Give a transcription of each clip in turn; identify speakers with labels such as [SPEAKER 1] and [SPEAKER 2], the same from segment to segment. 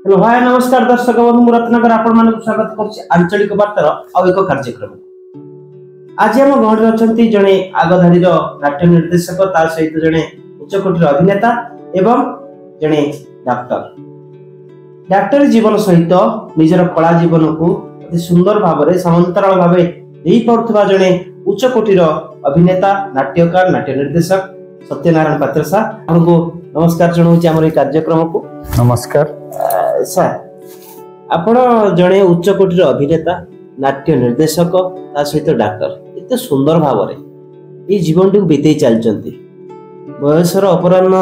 [SPEAKER 1] Hello hi नमस्कार दर्शक बंधु मु रत्नाकर आपण मानक स्वागत करछि आंचलिक वार्तार आ एक कार्यक्रम। आज हम गहरे अछंती जणे आगधाडीर नाट्य निर्देशक ता सहित जणे उच्चकोटीर अभिनेता एवं जणे डाक्टर जीवन सहित निजर कला जीवन को अति सुंदर भाबरे समांतराल भाबे देई पड़थबा जणे उच्चकोटीर अभिनेता नाट्यकार नाट्य निर्देशक सत्यनारायण पात्र सा आपको नमस्कार जणाउछि हमर कार्यक्रम को।
[SPEAKER 2] नमस्कार
[SPEAKER 1] सर आपण जड़े उच्चकोटीर अभिनेता नाट्य निर्देशक ता सहित डाक्टर एते सुंदर भावरे ये जीवन को बीते चलचंती बयसर अपराह्न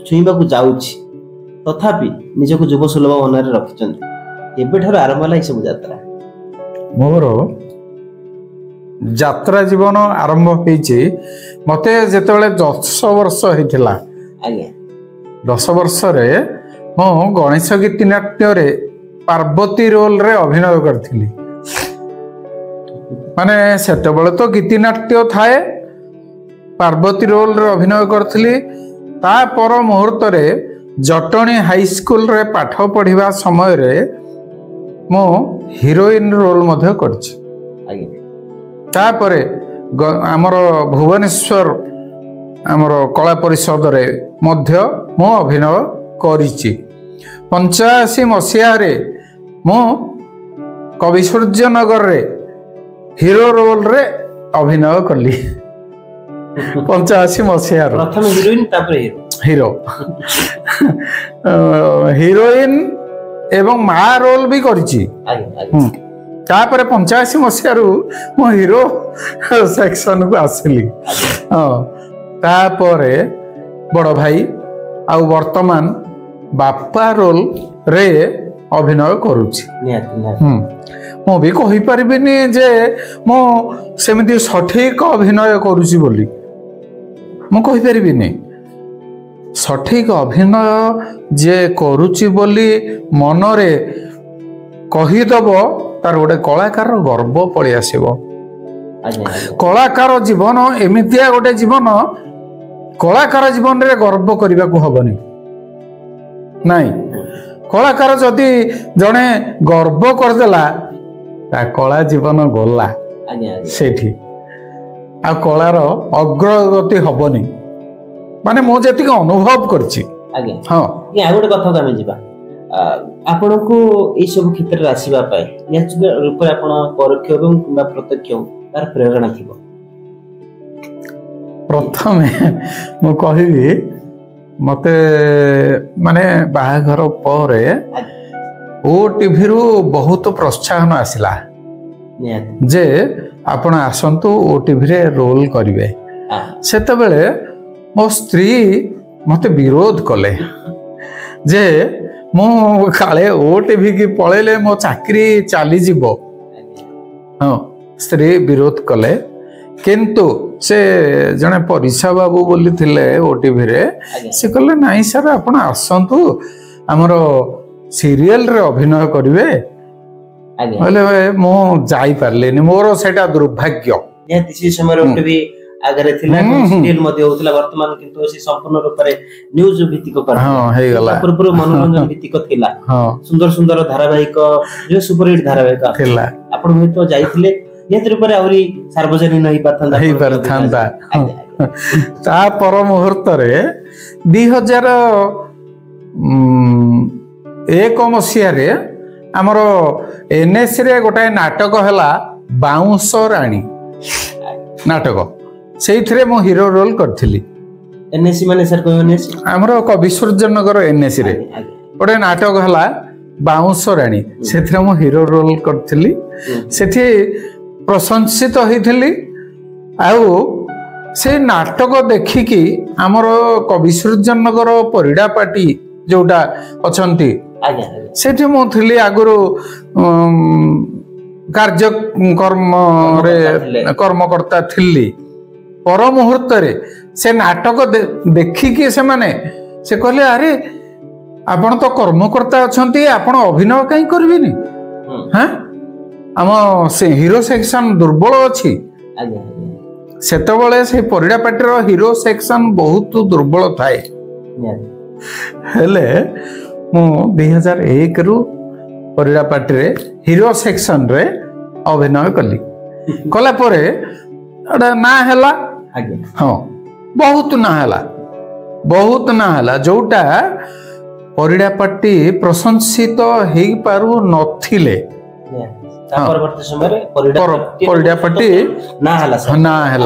[SPEAKER 1] छुईबा को जाउछि तथापि निजको युव सुलभ मनरे रखिचंती एबेठार आरंभ होला ई सब यात्रा
[SPEAKER 2] मोर यात्रा जीवन आरंभ होईछि मते जेतेबेले 10 वर्ष हेतिला
[SPEAKER 1] आगे
[SPEAKER 2] 10 वर्ष रे मो गणेश गीतिनाट्य रे पार्वती रोल रे अभिनय करथिली माने सेतेबेले तो गीतिनाट्य थाए पार्वती रोल रे अभिनय करथिली ता पर मुहूर्त रे जटणी हाई स्कूल रे पाठ पढ़िबा समय रे मो हीरोइन रोल मध्य करछि
[SPEAKER 1] आगे
[SPEAKER 2] ता परे हमर भुवनेश्वर हमर कला परिषद रे मध्य मो अभिनय करिछि 85 मसिया रे मो कवि सूर्यनगर रे हीरो रोल रे अभिनय करली 85 मसिया रे
[SPEAKER 1] प्रथम हीरोइन तापर
[SPEAKER 2] हीरो हीरोइन एवं मा रोल भी करिछि
[SPEAKER 1] आगे
[SPEAKER 2] तापर 85 मसिया रु मो हीरो सेक्शन को आसली तापरे बड़ भाई आ वर्तमान बापा रोल रे अभिनय करुछि मो भी कहि परिबिनी जे मो सेमिति सठिक अभिनय करुछि बोली मो कहि परिबिनी सठिक अभिनय जे करुछि बोली मनरे कहिदबो तार गोटे कलाकार गर्व पळि आसीबो कलाकार जीवन एमितिया गोटे जीवन कलाकार जीवन रे गर्व करबा को हबनी नहीं कलाकार जदि जने गर्व करदेला ता कला जीवन गला सेठी आ कलार अग्रगति हबनी माने मो जेतिक अनुभव करछि
[SPEAKER 1] आगे हां आ गोटे कथा त हम जिबा आपण को ए सब क्षेत्र रे आसीबा पाए निश्चित रूप रे आपण परोक्ष एवं किबा प्रत्यक्ष तार प्रेरणा थिबो प्रथमे
[SPEAKER 2] मो कहिबी मते माने बाहाघर परे ओ टीवी रु बहुत प्रोत्साहन आसिला जे आपण आसंतु ओ टीवी रे रोल करिवे सेते बेले मो स्त्री मते विरोध कले जे मो काले ओ टीवी की पळेले मो चाकरी चाली जीवो हां स्त्री विरोध कले किंतु से जने परिसा बाबू बोली थिले ओ टीवी रे से कहले नाही सर आपण आसंतु हमरो सीरियल रे अभिनय करिवे
[SPEAKER 1] आगे
[SPEAKER 2] बोले मो जाई परलेनी मोर सेटा दुर्भाग्य
[SPEAKER 1] ने दिसी समय रे टीवी आगरे थिला सीरियल मध्ये होतला वर्तमान किंतु से संपूर्ण रूप रे न्यूज भित्तिक कर
[SPEAKER 2] हां हे गला
[SPEAKER 1] पूर्व मनोरंजन भित्तिक थिला
[SPEAKER 2] हां
[SPEAKER 1] सुंदर सुंदर धारावाहिक जो सुपर हिट धारावाहिक
[SPEAKER 2] थिला
[SPEAKER 1] आपण होतो जाईथिले नेत्र ऊपर आउरी सार्वजनिक नहीं
[SPEAKER 2] पाथंदा ता पर मुहूर्त रे 2001 मसिया रे हमर एनएस रे गोटाए नाटक हला बाउंस राणी नाटक सेइथरे मो हीरो रोल करथिली
[SPEAKER 1] एनएससी माने सर कोन एनएससी
[SPEAKER 2] हमरो कवि सूर्यनगर एनएससी रे गोटे नाटक हला बाउंस राणी सेथरे मो हीरो रोल करथिली सेठी प्रशंसित होइथिली आउ से नाटक देखिकी हमर कवि सूर्यनगर परिडा पार्टी जोटा अछंती सेठी मो थिली आगुरु कार्य कर्म रे कर्मकर्ता थिली पर मुहूर्त रे से नाटक देखिकी से माने से कहले अरे आपण तो कर्मकर्ता अछंती आपण अभिनय काई करबिनी हां हम से हीरो सेक्शन दुर्बल अछि सेतबळे से परिडा पार्टी रो हीरो सेक्शन बहुत दुर्बल थाए हेले ମୁଁ 2001 रु परिडापाटी रे हीरो सेक्शन रे अभिनय कली कला परे एटा ना हैला हाँ बहुत ना हैला जोटा परिडापाटी प्रशंसित हेई पारु नथिले
[SPEAKER 1] परवर्ती समय रे
[SPEAKER 2] परिडापाटी
[SPEAKER 1] ना हैला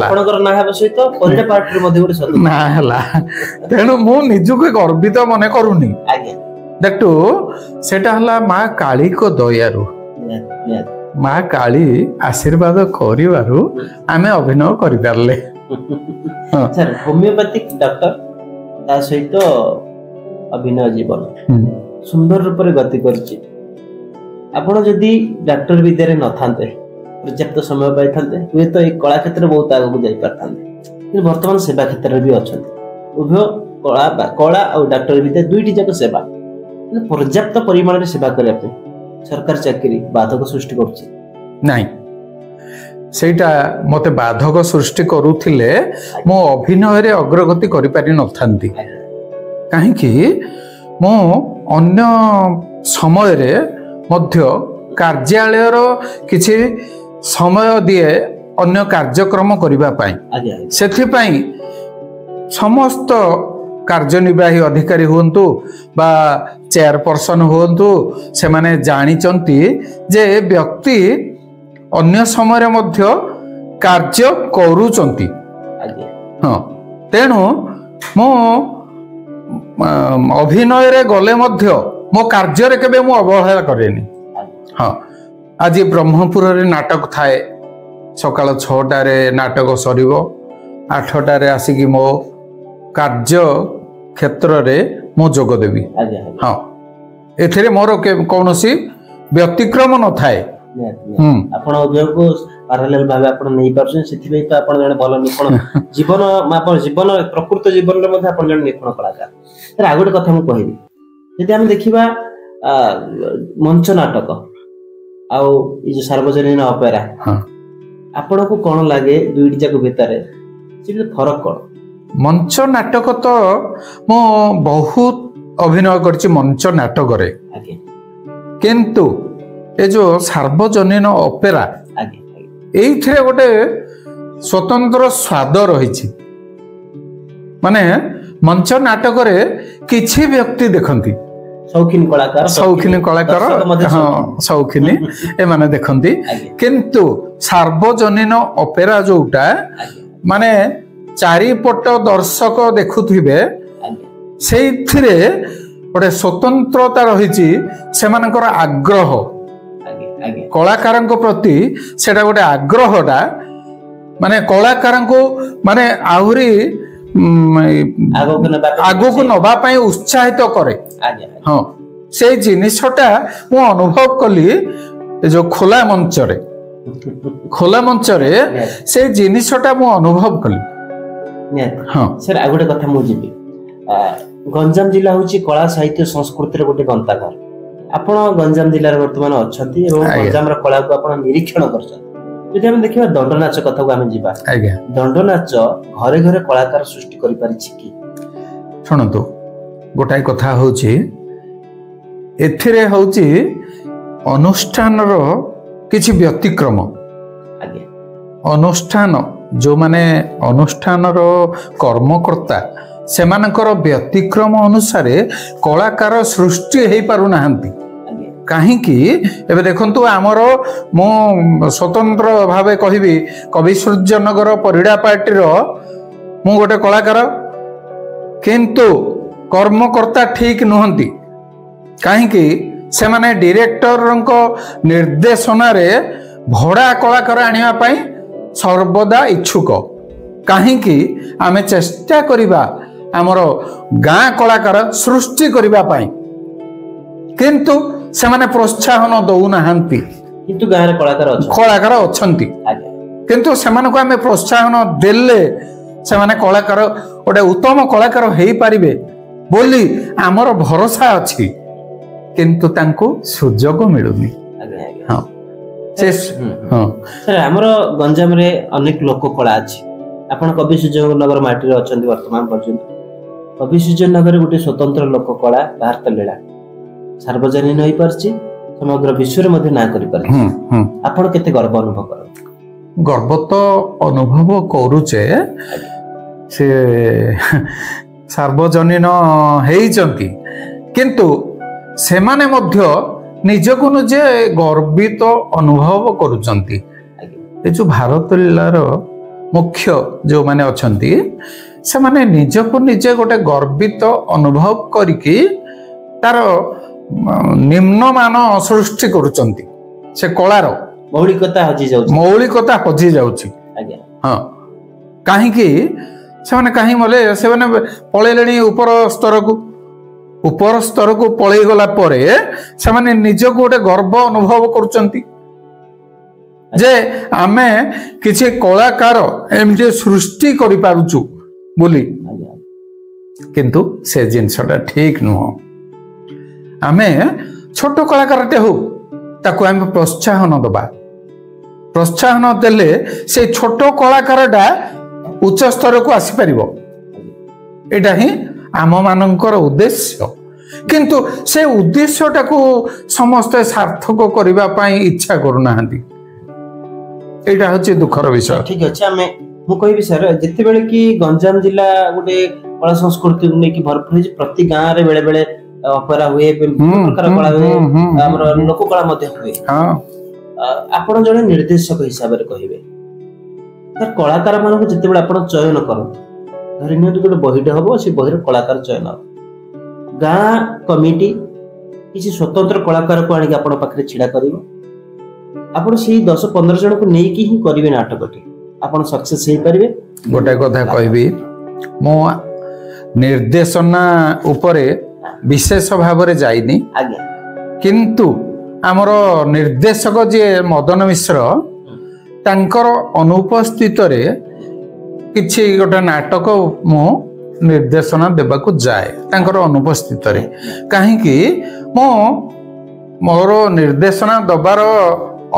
[SPEAKER 1] आपनकर ना हेबा सहित परिडापाटी रे मध्ये गोटे
[SPEAKER 2] ना हैला तेणु मु निजुके गर्वित मने करूनी
[SPEAKER 1] आज्ञा
[SPEAKER 2] देखटू सेटा हला मां काली को दयारु मां काली आशीर्वाद करिवारु आमे अभिनय करि परले
[SPEAKER 1] सर होमियोपैथिक डॉक्टर ता सहित अभिनय जीवन सुंदर रूप रे गति करछि आपण जदि डॉक्टर विद्यारे न थांते पर्याप्त समय पाई थांते वे तो एक कला क्षेत्र बहुत आगु जाई परथांते कि वर्तमान सेवा क्षेत्र रे भी अछंती उभय कला और डॉक्टर विद्या दुईटी जाक सेवा पर्याप्त परिमाण रे सेवा करिया पे सरकार चाकरी बाधक सृष्टि करछि
[SPEAKER 2] नाही सेटा मते बाधक सृष्टि करूथिले मो अभिनय रे अग्रगति करि पारि न थांती काहे कि मो अन्य समय रे मध्य कार्यालय रो किछि समय दिए अन्य कार्यक्रम करिबा पाई सेथि पाई समस्त कार्यनिर्वाही अधिकारी हुंतु बा चेयरपर्सन हुंतु से माने जानी चंती जे व्यक्ति अन्य समय रे मध्य कार्य करूचंती हाँ तेणु मो अभिनय रे गले मध्य मो कार्य रे केबे मो अवहेला करेनी हाँ आज ब्रह्मपुर रे नाटक थाए सकाळ 6टा रे नाटक सरीबो 8टा रे आसीकी मो कार्य क्षेत्र रे मो जोग देबी हाँ एथरे मोर कोनोसी व्यतिक्रम न थाए
[SPEAKER 1] आपण उद्योग को पैरेलल भाबे आपण नै परछन सेथि बे तो आपण जने भलो निपुण जीवन आपण जीवन प्रकृत जीवन रे मध्ये आपण जने निपुण कलाकार तर आगोटे कथा मु कहिबी यदि हम देखिबा मंच नाटक आउ ई जो सार्वजनिक ऑपेरा आपण को कोन लागे दुईटी जाक भितरे से फरक कोन
[SPEAKER 2] मंच नाटक तो मो बहुत अभिनय करछि मंच नाटक रे किंतु ए जो सार्वजनिक ऑपेरा एइथरे गोटे स्वतंत्र स्वाद रहिछि माने मंच नाटक रे किछि व्यक्ति देखंती
[SPEAKER 1] शौकीन
[SPEAKER 2] कलाकार हाँ शौकीनी ए माने देखंती किंतु सार्वजनिक ऑपेरा जोटा माने चारिपट दर्शक देखुथिबे सेइथिरे गोटे स्वतंत्रता रहिछि सेमानकर आग्रह कलाकार प्रति सेटा गोटे आग्रहटा माने कलाकार को माने आहुरी आगो को नबा पाई उत्साहित करे हाँ से जिनिसटा मु अनुभव कली जो खोला मंच रे से जिनिसटा मु अनुभव कली
[SPEAKER 1] हाँ सर आ गोटे कथा मु जीबी गंजाम जिला होची कला साहित्य संस्कृति रे गोटे गंताघर आपण गंजाम जिल्ला रे वर्तमान अछंती एवं गंजाम र कला को आपण निरीक्षण करछन यदि हम देखिबा दंडनाच कथा को हम जीबा दंडनाच घरे घरे कलाकार सृष्टि करि परिछि कि
[SPEAKER 2] सुनंतु गोटाई कथा होची एथिरे होची अनुष्ठान रो किछि व्यतिक्रम अनुष्ठान जो माने अनुष्ठान रो कर्मकर्ता सेमानकर व्यतिक्रम अनुसार कलाकार सृष्टि हेई पारु नाहंती काहीकि एबे देखंतु आमर मो स्वतंत्र भावे कहिबी कवि सूर्यनगर परिडापाटी रो मु गोटे कलाकार किंतु कर्मकर्ता ठीक नुहंती काहीकि से माने डायरेक्टर निर्देशन रे भड़ा कलाकार आनिया पाई सर्वदा इच्छुक काहीकि आमे चेष्टा करिबा आमर गाँ कलाकार सृष्टि करिबा पाई किंतु से माने प्रोत्साहन दउना हंती
[SPEAKER 1] किंतु गाँ रे
[SPEAKER 2] कलाकार अछंती किंतु से माने को आमे प्रोत्साहन देले से माने कलाकार ओडे उत्तम कलाकार हेई पारिबे बोली आमर भरोसा अछि किंतु तांको सुजोग मिलुनी हां
[SPEAKER 1] सर हमर गंजाम रे अनेक लोक कला अछि आपण कवि सूर्यनगर माटी रे अछंती वर्तमान पर्यंत कवि सूर्यनगर गोटे स्वतंत्र लोक कला भारत लीला सार्वजनीन होई परछि समग्र विश्व रे मध्ये ना करि परछि आपण केते गर्व अनुभव करत
[SPEAKER 2] गर्व तो अनुभव करूचे से सार्वजनीन हेइचंती किंतु सेमाने मध्य निजको निजे गर्वित अनुभव करूचंती ए जो भारत लीलार मुख्य जो माने अछंती से माने निजको निजे गोटे गर्वित अनुभव करिकी तार निम्नमान सृष्टि करूचंती से कलार मौलिकता हजि जाउची हाँ काहेकि से माने काहे मले से माने पळेलेनी ऊपर स्तर को पळै गला परे से माने निजको गोटे गर्व अनुभव करूचंती जे आमे किछि कलाकार एमजे सृष्टि करि पारुचु बोली किंतु से जिनसटा ठीक नुह आमे छोट कलाकारटे हो ताको आमे प्रोत्साहन दबा प्रोत्साहन देले से छोट कलाकारटा उच्च स्तर को आसी परिबो एटा ही आम मानकर उद्देश्य किंतु से उद्देश्यटा को समस्त सार्थक करबा पई इच्छा करूनाहांती एटा होची दुखर विषय
[SPEAKER 1] ठीक अछि आमे मु कहबी सर जते बेले कि गंजाम जिला गोटे कला संस्कृति ने कि भरपूर प्रति गांव रे बेले बेले ऑपेरा हुए प्रकार कला हुए हमर लोक कला मध्ये हुए हां आपण जने निर्देशक हिसाब रे कहिबे तर कलाकार मान को जते बेले आपण चयन करत धरिनियो गोटे बहिटे हबो से बहिर कलाकार चयन गां कमिटी किसी स्वतंत्र कलाकार को आनी आपण पाखरे छिडा करिवो आपण से 10-15 जन को नै कि ही करिवे नाटकटी आपण सक्सेस हे परिबे
[SPEAKER 2] गोटे कथा कहबी मो निर्देशना उपरे विशेष भाव रे जाइनी
[SPEAKER 1] आज्ञा
[SPEAKER 2] किंतु हमर निर्देशक जे मदन मिश्र तांकर अनुपस्थित रे किछि गोटे नाटक मो निर्देशना देबाकू जाए तांकर अनुपस्थित रे काहे कि मो मोर निर्देशना दबार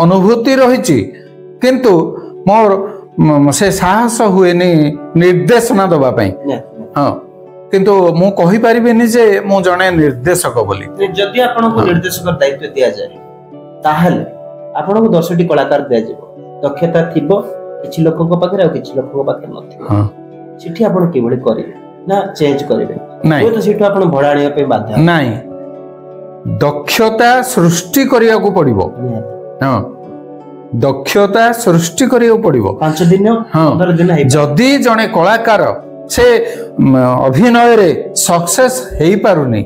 [SPEAKER 2] अनुभूति रहिछि किंतु मोर से साहस हुएनी निर्देशना दबा पई हां किंतु मु कहि परिबेनी जे मु जने निर्देशक बोली
[SPEAKER 1] जदि आपन को निर्देशक दायित्व दिया जाए ताहले आपन को 10टी कलाकार दिया जेबो दक्षता थिबो किछि लोकक पाखरे आ किछि लोकक पाखरे नथिबो हां सिठी आपन केबोली करिवे ना चेंज करिवे
[SPEAKER 2] नै
[SPEAKER 1] तो सिठी आपन भड़ाणिया पे बाध्य
[SPEAKER 2] नै दक्षता सृष्टि करिया को पड़िबो हां दक्षता सृष्टि करिया को पड़िबो
[SPEAKER 1] 5 दिन 15 दिन है
[SPEAKER 2] जदी जने कलाकार से अभिनय रे सक्सेस हेई पारुनी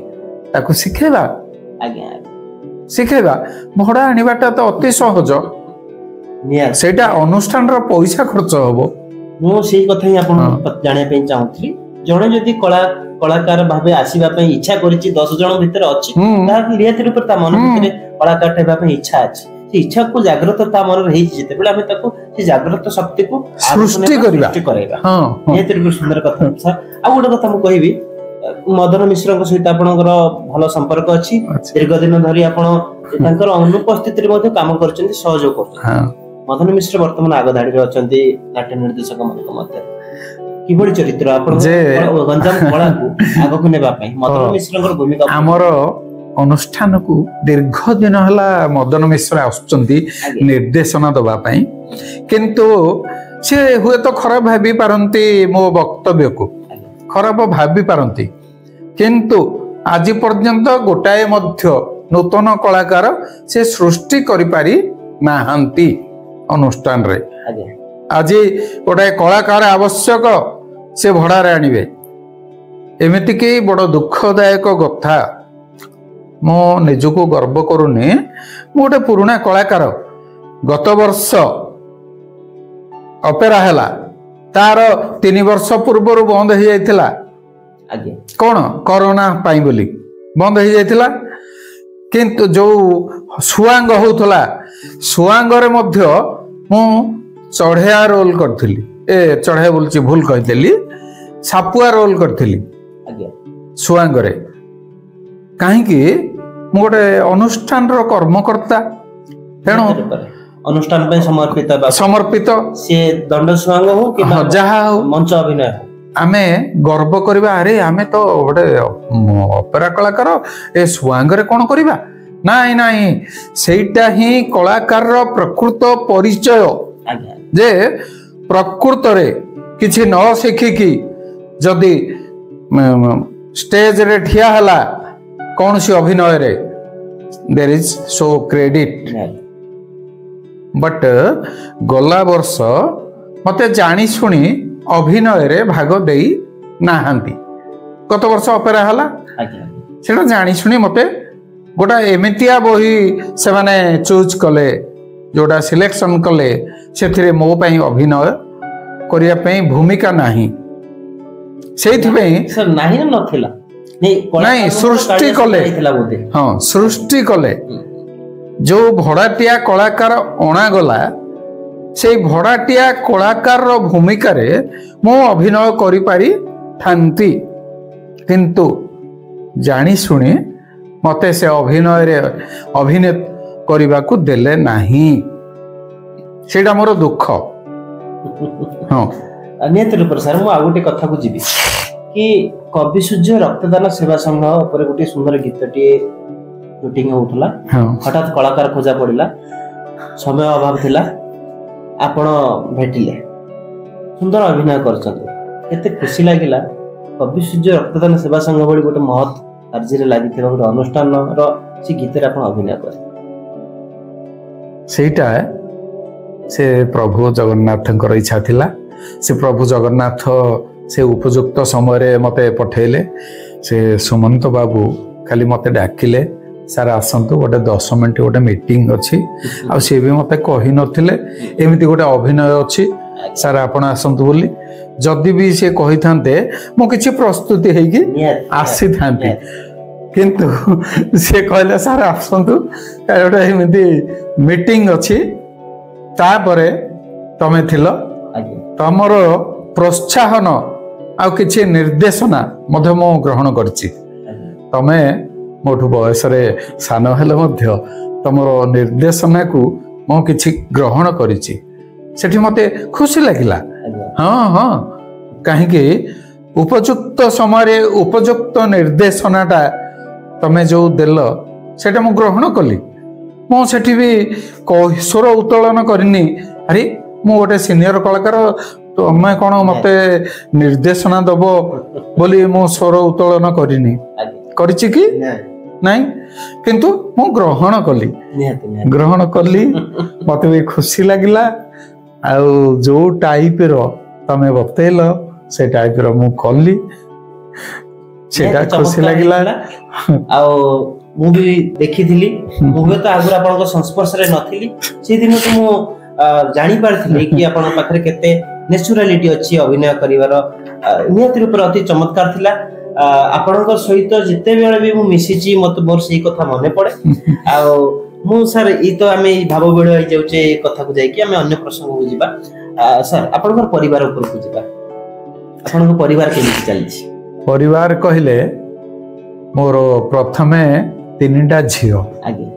[SPEAKER 2] ताको सिखेबा
[SPEAKER 1] आज्ञा
[SPEAKER 2] सिखेबा भड़ा आनिबाटा तो अति सहज सेटा अनुष्ठान रो पैसा खर्च होबो
[SPEAKER 1] मो सेही कथा ही आपन जानिया पे चाहूथली जणे जदी कलाकार भाबे आसीबा पे इच्छा करिछि 10 जन भीतर अछि ता नियत रूप ता मन भीतर कलाकार हेबा पे इच्छा अछि से इच्छा को जागृत ता मन रहि जेते बेला हमें ताको से जागृत शक्ति को
[SPEAKER 2] सृष्टि
[SPEAKER 1] करबा हां नियत रूप सुंदर कथा सर आ गोटे कथा मु कहिबी मदन मिश्र सहित आपनकर भलो संपर्क अछि दीर्घ दिन धरि आपन तांकर अनुपस्थिति रे मध्ये काम करछन्ती सहयोग करछन्ती हां मदन मिश्र वर्तमान आग धाडी रे अछन्ती नाट्य निर्देशक मान मध्ये किबोली चरित्र आपन गंजाम कला को आग को नेबा पई मदन मिश्रकर भूमिका
[SPEAKER 2] हमर अनुष्ठान को दीर्घ दिन हला मदन मिश्र आछन्ती निर्देशना दबा पई किंतु से हुए तो खराब भाबी पारंती मो वक्तव्य को खराब भाबी पारंती किंतु आज पर्यंत गोटाए मध्य नूतन कलाकार से सृष्टि करि पारि नाहंती अनुष्ठान रे आज गोटाए कलाकार आवश्यक से भड़ा रे आनिबे एमिति के बड़ दुखदायक कथा मो निजको गर्व करूनी गोटे पुराना कलाकार गत वर्ष ऑपेरा हैला तार 3 वर्ष पूर्व बंद हो जाइथिला कौन कोरोना पाई बोली बंद हो जाइथिला किंतु जो सुआंग होउथला सुआंग रे मध्य मु चढ़िया रोल करथिली ए चढ़िया बोलची भूल कहितली सापुआ रोल करथिली सुआंग रे काहे कि मु गोटे अनुष्ठान रो कर्मकर्ता तेणु
[SPEAKER 1] अनुष्ठान पे समर्पित
[SPEAKER 2] समर्पित
[SPEAKER 1] से दंड सुआंग हो कि
[SPEAKER 2] जहा हो
[SPEAKER 1] मंच अभिनय
[SPEAKER 2] आमे गर्व करबा अरे आमे तो गोटे ऑपेरा कलाकार ए सुआंगरे कोन करबा नाई नाई सेटा ही कलाकार रो प्रकृत परिचय जे प्रकृत रे किछि न सिखि की जदी स्टेज रे ठिया हला कौन सी अभिनय रे there is so credit but गला वर्ष मते जानी सुनी अभिनय रे भाग देई नाहांती गत वर्ष ऑपेरा हला सेटा जानी सुनी मते गोटा एमितिया बही से माने चूज कले जोटा सिलेक्शन कले से मो पई अभिनय करिया पई भूमिका नाही सेथि पई
[SPEAKER 1] सर नाही नथिला
[SPEAKER 2] नहीं सृष्टि कले हाँ सृष्टि कले जो भड़ाटिया कलाकार अणा गला से भड़ाटिया कलाकार रो भूमिका रे मो अभिनय करि पारी थांती किंतु जानी सुनी मते से अभिनय रे अभिनय करबा को देले नाही सेटा मोर दुख
[SPEAKER 1] हाँ नियत रूप सर मु आ गोटे कथा को जीवी कि कवि सूर्य रक्तदान सेवा संघ पर गोटे सुंदर गीतटी शूटिंग होउथला हठात कलाकार खोजा पड़िला समय अभाव थिला आपण भेटिले सुंदर अभिनय करछन केते खुशी लागिला कवि सूर्य रक्तदान सेवा संघ भली गोटे महत् कार्य रे लागिथिबा गोटे अनुष्ठान रो से गीत रे आपण अभिनय कर
[SPEAKER 2] सेटा से प्रभु जगन्नाथंकर इच्छा थिला से प्रभु जगन्नाथ से उपयुक्त समय मते पठेले से सुमंत बाबू खाली मते डाकिले सारा आसंतु गोटे 10 मिनिट गोटे मीटिंग अच्छी आ से भी मते कहि नथिले एमिति गोटे अभिनय अच्छी सारा आपण आसंतु बोली जदि भी से कहि थांते मो किछि प्रस्तुति हेगी आसी थांती किंतु से कहले सारा आसंतु गोटे एमिति मीटिंग अच्छी तापरे तमे थिलो तमर प्रोत्साहन आ किछि निर्देशना मध्य मो ग्रहण करछि तमे मोठु बयस रे सान हेले मध्य तमर निर्देशना को मो किछि ग्रहण करछि सेठी मते खुशी लागिला हाँ हाँ कहीं कि उपयुक्त समय उपयुक्त निर्देशनाटा तमे जो देल सेटा मु ग्रहण कली मो सेठी भी स्वर उत्तोलन करनी अरे मु गोटे सीनियर कलाकार तो मैं कौन मते निर्देशना दब बोली मो स्वर उत्तोलन करनी करछि कि नहीं किंतु मु ग्रहण कली मते भी खुशी लागिला आ जो टाइप रो तमे बतेल से टाइप रो मु कली सेटा खुशी लागिला
[SPEAKER 1] आ मु भी देखिथिली मु तो आगुर आपन संस्पर्श रे नथिली से दिन तो मु जानि पारथिली कि आपन पाखरे केते नेचुरालिटी अछि अभिनय करिवार नियत रूप अति चमत्कार थिला आपन सहित जिते बेले भी मु मिसिची मत मोर सही कथा मने पड़े आ मु सर ई तो आमे भाव बेड़ होई जाउचे कथा को जाई कि आमे अन्य प्रसंग को जिबा सर आपन परिवार ऊपर को जिबा आपन परिवार केमि चलछि
[SPEAKER 2] परिवार कहिले मोर प्रथमे तीनटा झियो आगे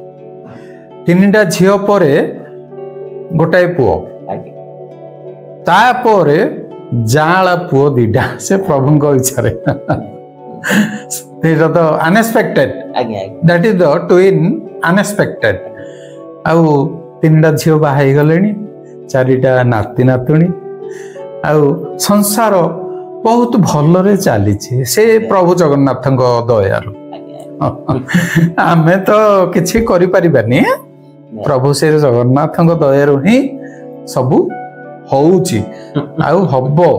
[SPEAKER 2] तीनटा झियो परे गोटाए पुओ आगे तापरे जाला पुओ दीटा से प्रभुଙ୍କ इच्छा रे तो unexpected that is the twin unexpected आउ तीनटा झियो बाहाई गलेनी चारिटा नाती नातुणी आउ संसार बहुत भलरे चली से प्रभु जगन्नाथଙ୍କ दयारु आमे तो किछि करि परिबानी प्रभु से जगन्नाथଙ୍କ दयारु ही सब होउची आउ हबो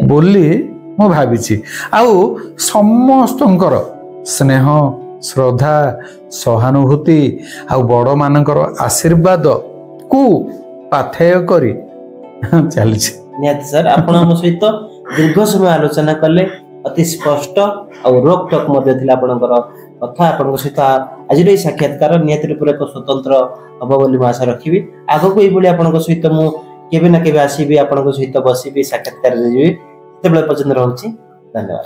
[SPEAKER 2] बोली मु भाबिची आउ समस्तंकर स्नेह श्रद्धा सहानुभूति आउ बड़ मानकर आशीर्वाद को पाथेय करी चलछि
[SPEAKER 1] नियत सर आपण हम सहित दीर्घ समय आलोचना कले अति स्पष्ट और रोक टोक मध्य थिला आपनकर कथा आपन सहित आज रे साक्षात्कार नियत रूप एक स्वतंत्र हबो बोली आशा रखिबी आगो को ई बोली आपन सहित मु केबे ना केबे आसीबी आपन सहित बसीबी साक्षात्कार जेबी तबले पसंद रहउची धन्यवाद।